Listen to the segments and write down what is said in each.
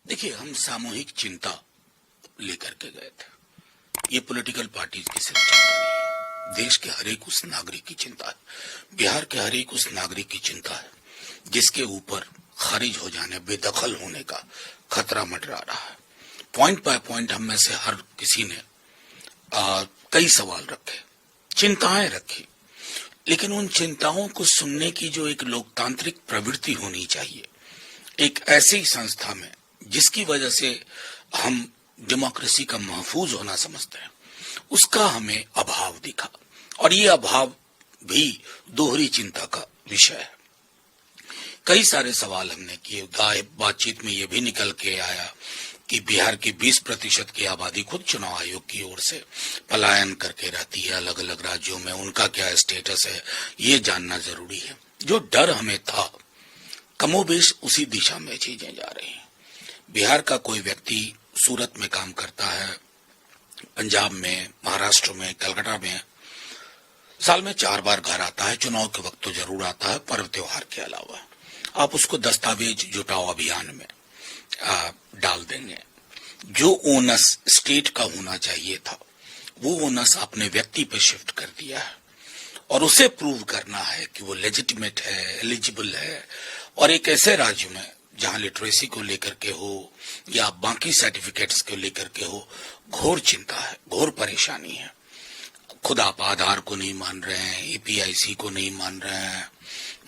देखिए, हम सामूहिक चिंता लेकर के गए थे। ये पॉलिटिकल पार्टीज की सिर्फ चिंता नहीं है, देश के हर एक उस नागरिक की चिंता है, बिहार के हर एक उस नागरिक की चिंता है जिसके ऊपर खारिज हो जाने, बेदखल होने का खतरा मंडरा रहा है। पॉइंट बाय पॉइंट हम में से हर किसी ने कई सवाल रखे, चिंताएं रखी, लेकिन उन चिंताओं को सुनने की जो एक लोकतांत्रिक प्रवृत्ति होनी चाहिए, एक ऐसी संस्था में जिसकी वजह से हम डेमोक्रेसी का महफूज होना समझते हैं, उसका हमें अभाव दिखा। और ये अभाव भी दोहरी चिंता का विषय है। कई सारे सवाल हमने किए, बातचीत में ये भी निकल के आया कि बिहार की 20% की आबादी खुद चुनाव आयोग की ओर से पलायन करके रहती है अलग अलग राज्यों में, उनका क्या स्टेटस है ये जानना जरूरी है। जो डर हमें था, कमोबेश उसी दिशा में चीजें जा रही हैं। बिहार का कोई व्यक्ति सूरत में काम करता है, पंजाब में, महाराष्ट्र में, कलकत्ता में, साल में 4 बार घर आता है, चुनाव के वक्त तो जरूर आता है, पर्व त्योहार के अलावा। आप उसको दस्तावेज जुटाओ अभियान में डाल देंगे। जो ओनस स्टेट का होना चाहिए था, वो ओनस आपने व्यक्ति पे शिफ्ट कर दिया है और उसे प्रूव करना है कि वो लेजिटिमेट है, एलिजिबल है। और एक ऐसे राज्य में जहां लिटरेसी को लेकर के हो या बाकी सर्टिफिकेट्स को लेकर के हो, घोर चिंता है, घोर परेशानी है। खुद आप आधार को नहीं मान रहे हैं, एपीआईसी को नहीं मान रहे हैं,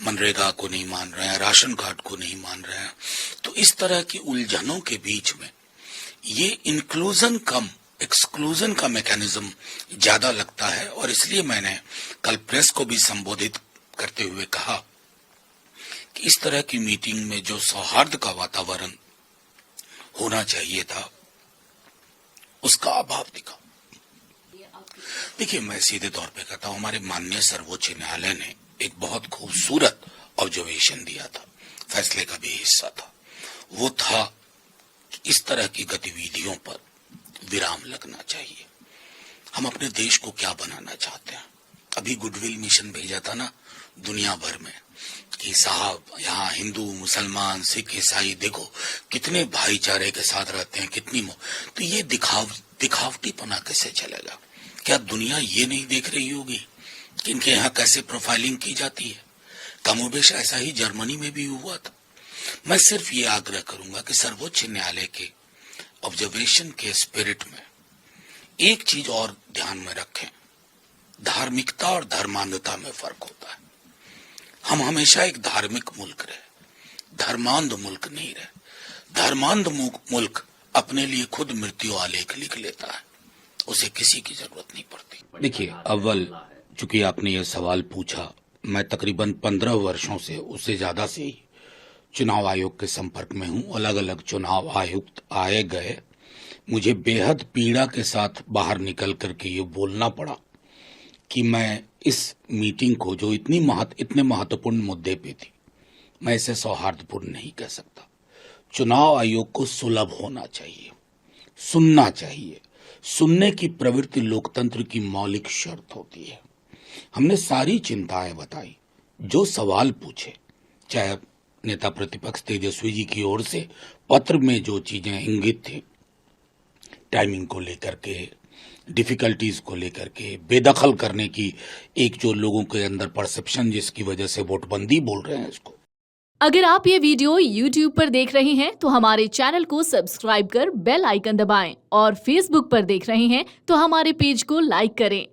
मनरेगा को नहीं मान रहे हैं, राशन कार्ड को नहीं मान रहे हैं। तो इस तरह की उलझनों के बीच में ये इंक्लूजन कम एक्सक्लूजन का मैकेनिज्म ज्यादा लगता है। और इसलिए मैंने कल प्रेस को भी संबोधित करते हुए कहा कि इस तरह की मीटिंग में जो सौहार्द का वातावरण होना चाहिए था, उसका अभाव दिखा। देखिए, मैं सीधे तौर पे कहता हूं, हमारे माननीय सर्वोच्च न्यायालय ने एक बहुत खूबसूरत ऑब्जर्वेशन दिया था, फैसले का भी हिस्सा था। वो था कि इस तरह की गतिविधियों पर विराम लगना चाहिए। हम अपने देश को क्या बनाना चाहते हैं? अभी गुडविल मिशन भेजा था ना दुनिया भर में कि साहब यहाँ हिंदू, मुसलमान, सिख, ईसाई देखो कितने भाईचारे के साथ रहते हैं, कितनी तो ये दिखावटीपना कैसे चलेगा? क्या दुनिया ये नहीं देख रही होगी कि इनके यहाँ कैसे प्रोफाइलिंग की जाती है? कमोबेश ऐसा ही जर्मनी में भी हुआ था। मैं सिर्फ ये आग्रह करूंगा कि सर्वोच्च न्यायालय के ऑब्जर्वेशन के स्पिरिट में एक चीज और ध्यान में रखें, धार्मिकता और धर्मांधता में फर्क होता है। हम हमेशा एक धार्मिक मुल्क रहे, धर्मांध मुल्क नहीं रहे। धर्मांध मुल्क अपने लिए खुद मृत्यु आलेख लिख लेता है, उसे किसी की जरूरत नहीं पड़ती। देखिए, अव्वल चूंकि आपने ये सवाल पूछा, मैं तकरीबन 15 वर्षों से, उससे ज्यादा से ही चुनाव आयोग के संपर्क में हूं। अलग अलग चुनाव आयुक्त आए गए, मुझे बेहद पीड़ा के साथ बाहर निकल करके ये बोलना पड़ा कि मैं इस मीटिंग को, जो इतने महत्वपूर्ण मुद्दे पे थी, मैं इसे सौहार्दपूर्ण नहीं कह सकता। चुनाव आयोग को सुलभ होना चाहिए, सुनना चाहिए। सुनने की प्रवृत्ति लोकतंत्र की मौलिक शर्त होती है। हमने सारी चिंताएं बताई, जो सवाल पूछे, चाहे नेता प्रतिपक्ष तेजस्वी जी की ओर से पत्र में जो चीजें इंगित थी, टाइमिंग को लेकर के, डिफिकल्टीज को लेकर के, बेदखल करने की एक जो लोगों के अंदर परसेप्शन, जिसकी वजह से वोटबंदी बोल रहे हैं इसको। अगर आप ये वीडियो YouTube पर देख रहे हैं तो हमारे चैनल को सब्सक्राइब कर बेल आइकन दबाएं, और Facebook पर देख रहे हैं तो हमारे पेज को लाइक करें।